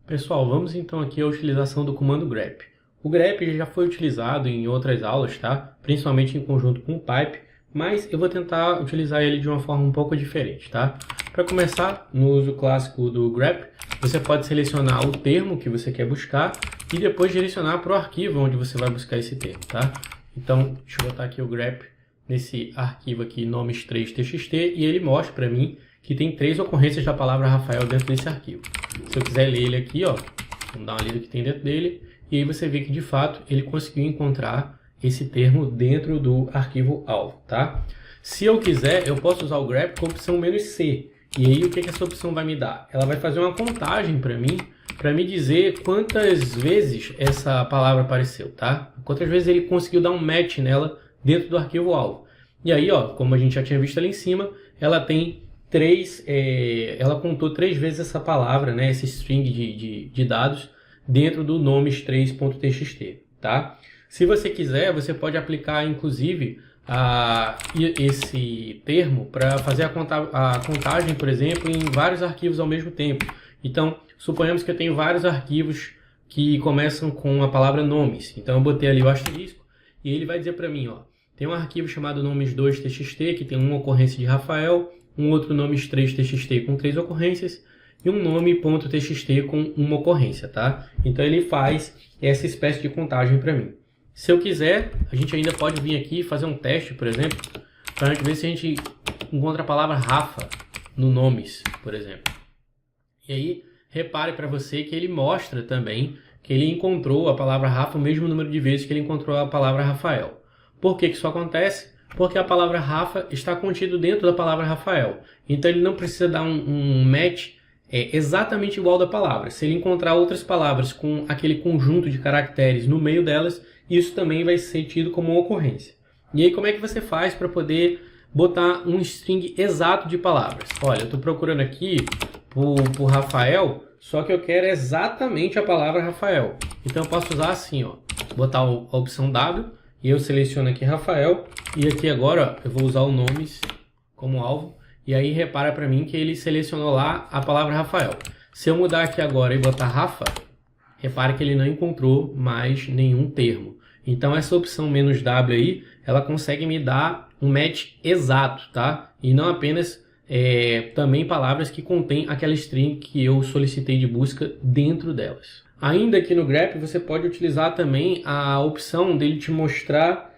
Pessoal, vamos então aqui à utilização do comando grep. O grep já foi utilizado em outras aulas, tá? Principalmente em conjunto com o pipe, mas eu vou tentar utilizar ele de uma forma um pouco diferente, tá? Para começar, no uso clássico do grep, você pode selecionar o termo que você quer buscar e depois direcionar para o arquivo onde você vai buscar esse termo, tá? Então, deixa eu botar aqui o grep nesse arquivo aqui, nomes3.txt, e ele mostra para mim que tem 3 ocorrências da palavra Rafael dentro desse arquivo. Se eu quiser ler ele aqui, ó, vamos dar uma lida que tem dentro dele, e aí você vê que de fato ele conseguiu encontrar esse termo dentro do arquivo alvo, tá? Se eu quiser, eu posso usar o grep com a opção "-c", e aí o que essa opção vai me dar? Ela vai fazer uma contagem para me dizer quantas vezes essa palavra apareceu, tá? Quantas vezes ele conseguiu dar um match nela dentro do arquivo alvo. E aí, ó, como a gente já tinha visto ali em cima, ela tem ela contou 3 vezes essa palavra, né, esse string de dados dentro do nomes3.txt, tá? Se você quiser, você pode aplicar, inclusive, esse termo para fazer a contagem, por exemplo, em vários arquivos ao mesmo tempo. Então, suponhamos que eu tenho vários arquivos que começam com a palavra nomes. Então, eu botei ali o asterisco e ele vai dizer para mim, ó, tem um arquivo chamado nomes2.txt que tem uma ocorrência de Rafael, um outro nomes3.txt com 3 ocorrências e um nome.txt com uma ocorrência, tá? Então ele faz essa espécie de contagem para mim. Se eu quiser, a gente ainda pode vir aqui e fazer um teste, por exemplo, para a gente ver se a gente encontra a palavra Rafa no nomes, por exemplo. E aí, repare para você que ele mostra também que ele encontrou a palavra Rafa o mesmo número de vezes que ele encontrou a palavra Rafael. Por que isso acontece? Porque a palavra Rafa está contida dentro da palavra Rafael. Então ele não precisa dar um match exatamente igual da palavra. Se ele encontrar outras palavras com aquele conjunto de caracteres no meio delas, isso também vai ser tido como uma ocorrência. E aí como é que você faz para poder botar um string exato de palavras? Olha, eu estou procurando aqui por Rafael, só que eu quero exatamente a palavra Rafael. Então eu posso usar assim, ó, botar a opção W, e eu seleciono aqui Rafael, e aqui agora ó, eu vou usar o nomes como alvo, e aí repara para mim que ele selecionou lá a palavra Rafael. Se eu mudar aqui agora e botar Rafa, repare que ele não encontrou mais nenhum termo. Então essa opção "-w" aí, ela consegue me dar um match exato, tá? E não apenas também palavras que contêm aquela string que eu solicitei de busca dentro delas. Ainda aqui no grep, você pode utilizar também a opção dele te mostrar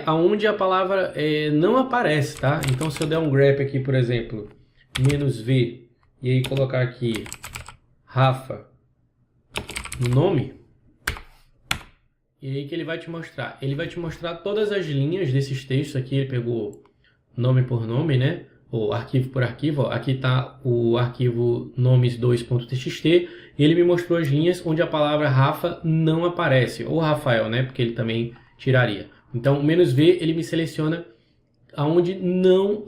aonde a palavra não aparece, tá? Então, se eu der um grep aqui, por exemplo, "-v", e aí colocar aqui Rafa no nome, e aí que ele vai te mostrar? Ele vai te mostrar todas as linhas desses textos aqui, ele pegou nome por nome, né? Ou arquivo por arquivo, ó. Aqui está o arquivo nomes2.txt, e ele me mostrou as linhas onde a palavra Rafa não aparece, ou Rafael, né? Porque ele também tiraria. Então, o "-v" ele me seleciona aonde não,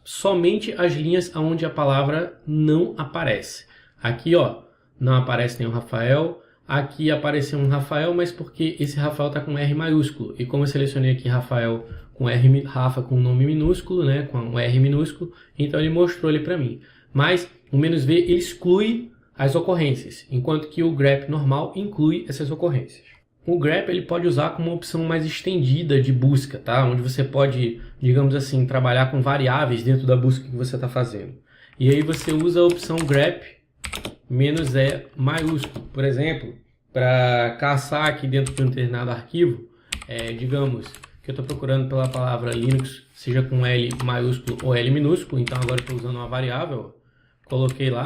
somente as linhas onde a palavra não aparece. Aqui, ó, não aparece nenhum Rafael. Aqui apareceu um Rafael, mas porque esse Rafael está com R maiúsculo. E como eu selecionei aqui Rafael com R, Rafa com nome minúsculo, né, com um R minúsculo, então ele mostrou ele para mim. Mas o "-v" ele exclui as ocorrências, enquanto que o grep normal inclui essas ocorrências. O grep ele pode usar como uma opção mais estendida de busca, tá? Onde você pode, digamos assim, trabalhar com variáveis dentro da busca que você está fazendo. E aí você usa a opção grep "-e" maiúsculo, por exemplo, para caçar aqui dentro de um determinado arquivo, digamos que eu estou procurando pela palavra Linux, seja com L maiúsculo ou L minúsculo, então agora estou usando uma variável, coloquei lá,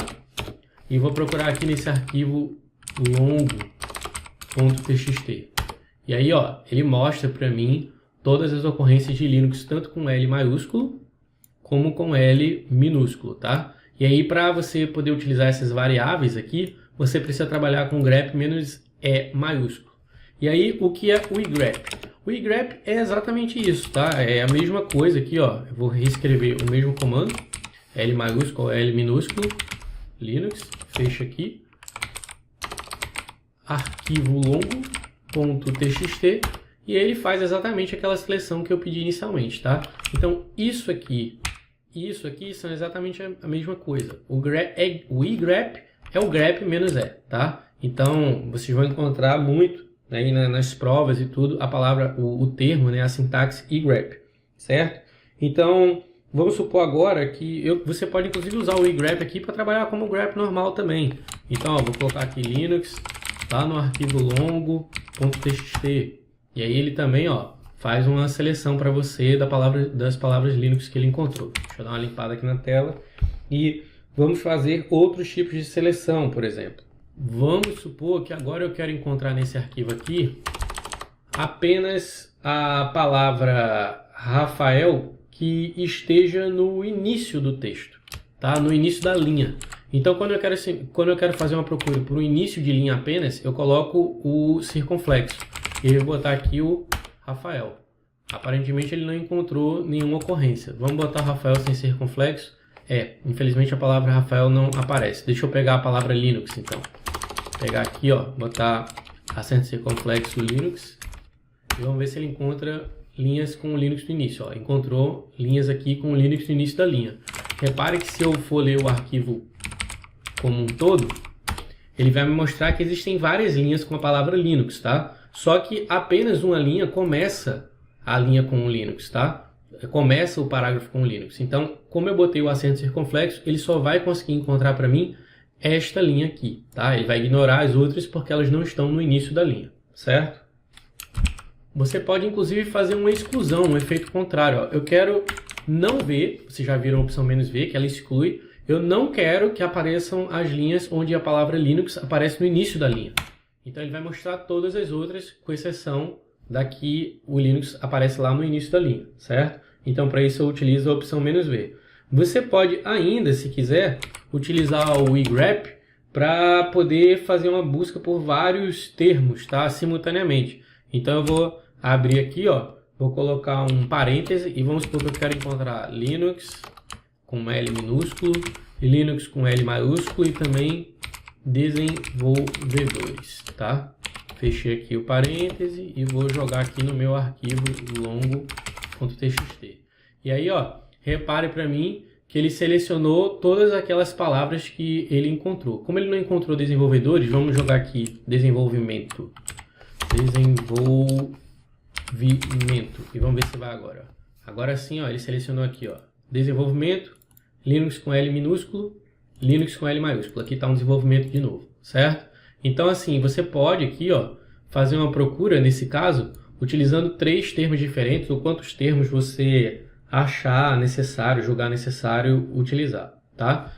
e vou procurar aqui nesse arquivo longo.txt. E aí, ó, ele mostra para mim todas as ocorrências de Linux, tanto com L maiúsculo como com L minúsculo, tá? E aí, para você poder utilizar essas variáveis aqui, você precisa trabalhar com grep "-e" maiúsculo. E aí, o que é o igrep? O igrep é exatamente isso, tá? É a mesma coisa aqui, ó. Eu vou reescrever o mesmo comando, L maiúsculo ou L minúsculo, Linux, fecha aqui, arquivo longo.txt, e ele faz exatamente aquela seleção que eu pedi inicialmente, tá? Então, isso aqui e isso aqui são exatamente a mesma coisa. O igrep é o grep-e, tá? Então, vocês vão encontrar muito aí nas provas e tudo a palavra, o termo, né, a sintaxe egrep, certo? Então, vamos supor agora que você pode inclusive usar o egrep aqui para trabalhar como grep normal também. Então, ó, vou colocar aqui Linux, lá no arquivo longo.txt, e aí ele também, ó, faz uma seleção para você das palavras Linux que ele encontrou. Deixa eu dar uma limpada aqui na tela. E vamos fazer outros tipos de seleção, por exemplo. Vamos supor que agora eu quero encontrar nesse arquivo aqui apenas a palavra Rafael que esteja no início do texto, tá? No início da linha. Então, quando eu quero fazer uma procura por um início de linha apenas, eu coloco o circunflexo. E eu vou botar aqui o Rafael. Aparentemente ele não encontrou nenhuma ocorrência. Vamos botar Rafael sem circunflexo? Infelizmente a palavra Rafael não aparece. Deixa eu pegar a palavra Linux então. Vou pegar aqui, ó, botar acento circunflexo Linux. E vamos ver se ele encontra linhas com Linux no início. Ó. Encontrou linhas aqui com Linux no início da linha. Repare que se eu for ler o arquivo como um todo, ele vai me mostrar que existem várias linhas com a palavra Linux, tá? Só que apenas uma linha começa a linha com o Linux, tá? Começa o parágrafo com o Linux. Então, como eu botei o acento circunflexo, ele só vai conseguir encontrar para mim esta linha aqui, tá? Ele vai ignorar as outras porque elas não estão no início da linha, certo? Você pode, inclusive, fazer uma exclusão, um efeito contrário. Ó. Eu quero não ver, vocês já viram a opção "-v", que ela exclui. Eu não quero que apareçam as linhas onde a palavra Linux aparece no início da linha. Então, ele vai mostrar todas as outras, com exceção daqui o Linux aparece lá no início da linha, certo? Então, para isso eu utilizo a opção "-v". Você pode ainda, se quiser, utilizar o egrep para poder fazer uma busca por vários termos, tá? Simultaneamente. Então, eu vou abrir aqui, ó, vou colocar um parêntese e vamos supor que eu quero encontrar Linux com L minúsculo, e Linux com L maiúsculo e também desenvolvedores, tá? Fechei aqui o parêntese e vou jogar aqui no meu arquivo longo.txt. E aí, ó, repare para mim que ele selecionou todas aquelas palavras que ele encontrou. Como ele não encontrou desenvolvedores, vamos jogar aqui desenvolvimento. E vamos ver se vai agora. Agora sim, ó, ele selecionou aqui, ó, desenvolvimento, Linux com L minúsculo, Linux com L maiúsculo. Aqui está um desenvolvimento de novo, certo? Então, assim, você pode aqui, ó, fazer uma procura, nesse caso, utilizando 3 termos diferentes, ou quantos termos você achar necessário, julgar necessário utilizar, tá?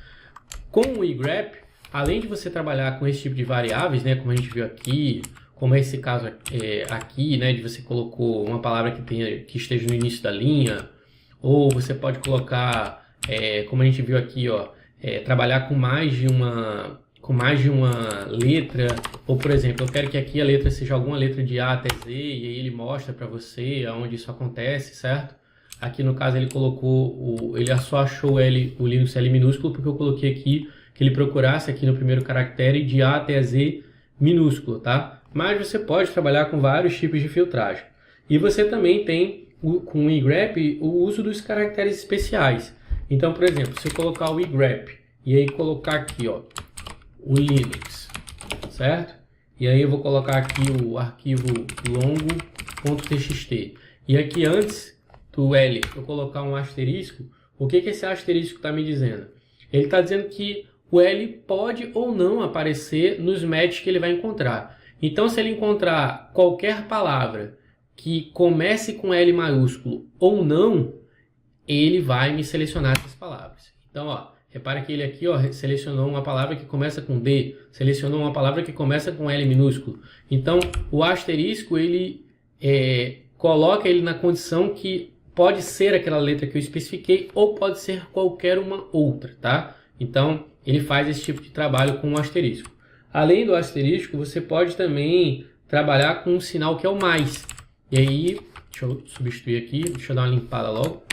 Com o egrep, além de você trabalhar com esse tipo de variáveis, né, como a gente viu aqui, como é esse caso aqui, né, de você colocou uma palavra que esteja no início da linha, ou você pode colocar, como a gente viu aqui, ó, trabalhar com mais de uma letra, ou por exemplo, eu quero que aqui a letra seja alguma letra de A até Z, e aí ele mostra para você aonde isso acontece, certo? Aqui no caso ele colocou, ele só achou o Linux L minúsculo, porque eu coloquei aqui que ele procurasse aqui no primeiro caractere de A até Z minúsculo, tá? Mas você pode trabalhar com vários tipos de filtragem. E você também tem, com o egrep, o uso dos caracteres especiais. Então, por exemplo, se eu colocar o egrep e aí colocar aqui, ó, o Linux, certo? E aí eu vou colocar aqui o arquivo longo.txt. E aqui antes do L eu colocar um asterisco, o que esse asterisco está me dizendo? Ele está dizendo que o L pode ou não aparecer nos matches que ele vai encontrar. Então, se ele encontrar qualquer palavra que comece com L maiúsculo ou não, ele vai me selecionar essas palavras. Então, ó, repare que ele aqui, ó, selecionou uma palavra que começa com D, selecionou uma palavra que começa com L minúsculo. Então, o asterisco, ele coloca ele na condição que pode ser aquela letra que eu especifiquei ou pode ser qualquer uma outra, tá? Então, ele faz esse tipo de trabalho com o asterisco. Além do asterisco, você pode também trabalhar com um sinal que é o mais. E aí, deixa eu substituir aqui, deixa eu dar uma limpada logo.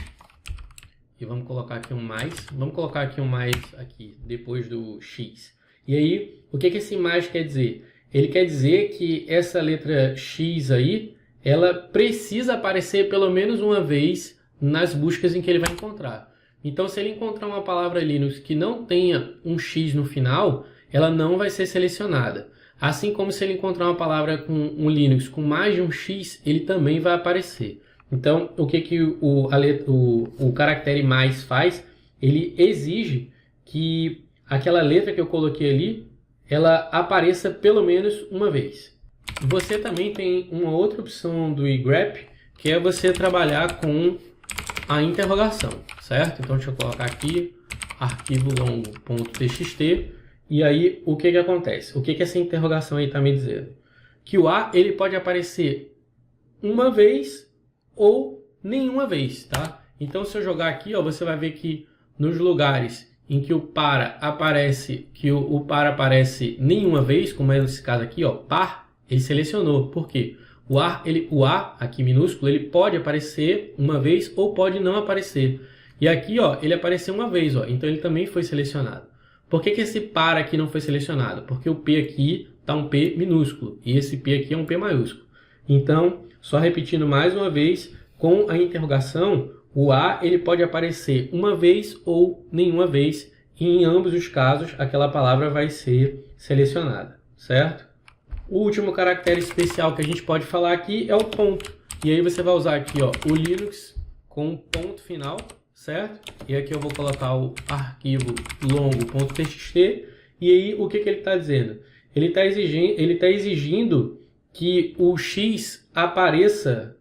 E vamos colocar aqui um mais. Vamos colocar aqui um mais aqui, depois do X. E aí, o que esse mais quer dizer? Ele quer dizer que essa letra X aí, ela precisa aparecer pelo menos uma vez nas buscas em que ele vai encontrar. Então, se ele encontrar uma palavra Linux que não tenha um X no final, ela não vai ser selecionada. Assim como se ele encontrar uma palavra com um Linux com mais de um X, ele também vai aparecer. Então, o que o caractere mais faz? Ele exige que aquela letra que eu coloquei ali, ela apareça pelo menos uma vez. Você também tem uma outra opção do igrep, que é você trabalhar com a interrogação, certo? Então, deixa eu colocar aqui, arquivo longo.txt, e aí o que acontece? O que essa interrogação aí está me dizendo? Que o A ele pode aparecer uma vez ou nenhuma vez, tá? Então, se eu jogar aqui, ó, você vai ver que nos lugares em que o para aparece, o para aparece nenhuma vez, como é nesse caso aqui, ó, par, ele selecionou. Por quê? O A aqui minúsculo, ele pode aparecer uma vez ou pode não aparecer. E aqui, ó, ele apareceu uma vez, ó, então ele também foi selecionado. Por que esse para aqui não foi selecionado? Porque o P aqui está um P minúsculo e esse P aqui é um P maiúsculo. Então, só repetindo mais uma vez, com a interrogação, o A ele pode aparecer uma vez ou nenhuma vez, e em ambos os casos aquela palavra vai ser selecionada, certo? O último caractere especial que a gente pode falar aqui é o ponto. E aí você vai usar aqui, ó, o Linux com um ponto final, certo? E aqui eu vou colocar o arquivo longo.txt. E aí o que ele está dizendo? Ele está exigindo que o X apareça,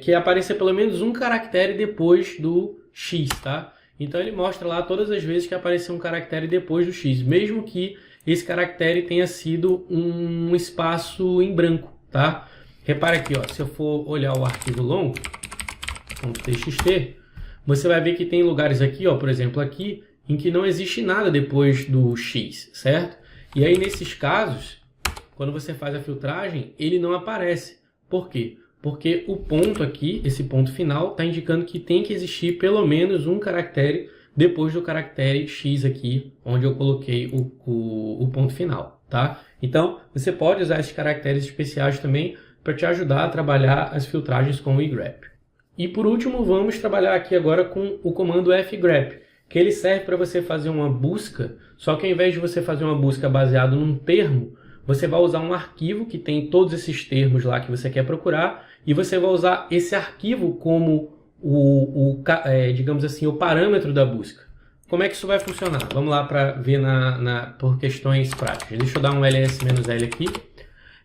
que apareça pelo menos um caractere depois do X, tá? Então ele mostra lá todas as vezes que apareceu um caractere depois do X, mesmo que esse caractere tenha sido um espaço em branco, tá? Repara aqui, ó, se eu for olhar o arquivo longo.txt, você vai ver que tem lugares aqui, ó, por exemplo, aqui, em que não existe nada depois do X, certo? E aí, nesses casos, quando você faz a filtragem, ele não aparece. Por quê? Porque o ponto aqui, esse ponto final, está indicando que tem que existir pelo menos um caractere depois do caractere X aqui, onde eu coloquei o ponto final, tá? Então, você pode usar esses caracteres especiais também para te ajudar a trabalhar as filtragens com o igrep. E por último, vamos trabalhar aqui agora com o comando fgrep, que ele serve para você fazer uma busca, só que ao invés de você fazer uma busca baseada num termo, você vai usar um arquivo que tem todos esses termos lá que você quer procurar, e você vai usar esse arquivo como digamos assim, o parâmetro da busca. Como é que isso vai funcionar? Vamos lá para ver por questões práticas. Deixa eu dar um ls-l aqui.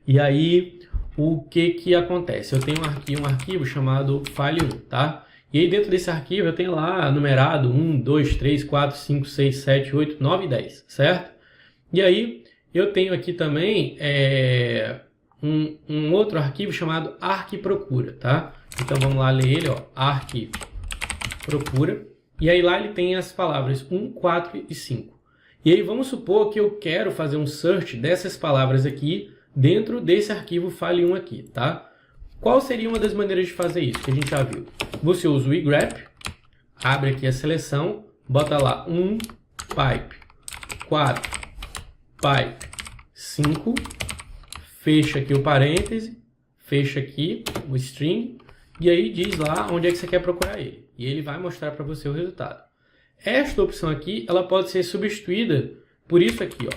E aí, o que acontece? Eu tenho um arquivo chamado file1, tá? E aí dentro desse arquivo eu tenho lá numerado 1, 2, 3, 4, 5, 6, 7, 8, 9 e 10, certo? E aí eu tenho aqui também um outro arquivo chamado arquiprocura, tá? Então vamos lá ler ele, ó, arquiprocura. E aí lá ele tem as palavras 1, 4 e 5. E aí vamos supor que eu quero fazer um search dessas palavras aqui dentro desse arquivo file1 aqui, tá? Qual seria uma das maneiras de fazer isso que a gente já viu? Você usa o igrep, abre aqui a seleção, bota lá 1, pipe, 4, pipe, 5, fecha aqui o parêntese, fecha aqui o string, e aí diz lá onde é que você quer procurar ele. E ele vai mostrar para você o resultado. Esta opção aqui, ela pode ser substituída por isso aqui, ó,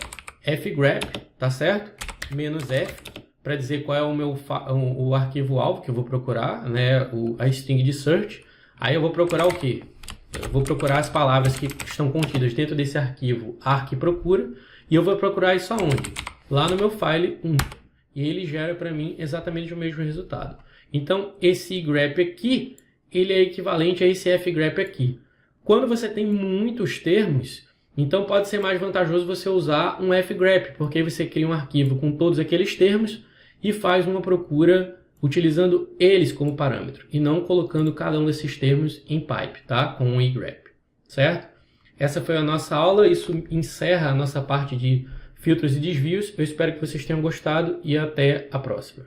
fgrep, tá certo? -f, para dizer qual é o arquivo-alvo que eu vou procurar, né? A string de search. Aí eu vou procurar o quê? Eu vou procurar as palavras que estão contidas dentro desse arquivo arquiprocura, e eu vou procurar isso aonde? Lá no meu file 1. E ele gera para mim exatamente o mesmo resultado. Então, esse igrep aqui, ele é equivalente a esse fgrep aqui. Quando você tem muitos termos, então pode ser mais vantajoso você usar um fgrep, porque aí você cria um arquivo com todos aqueles termos e faz uma procura utilizando eles como parâmetro, e não colocando cada um desses termos em pipe, tá? Com um igrep, certo? Essa foi a nossa aula, isso encerra a nossa parte de filtros e desvios. Eu espero que vocês tenham gostado e até a próxima.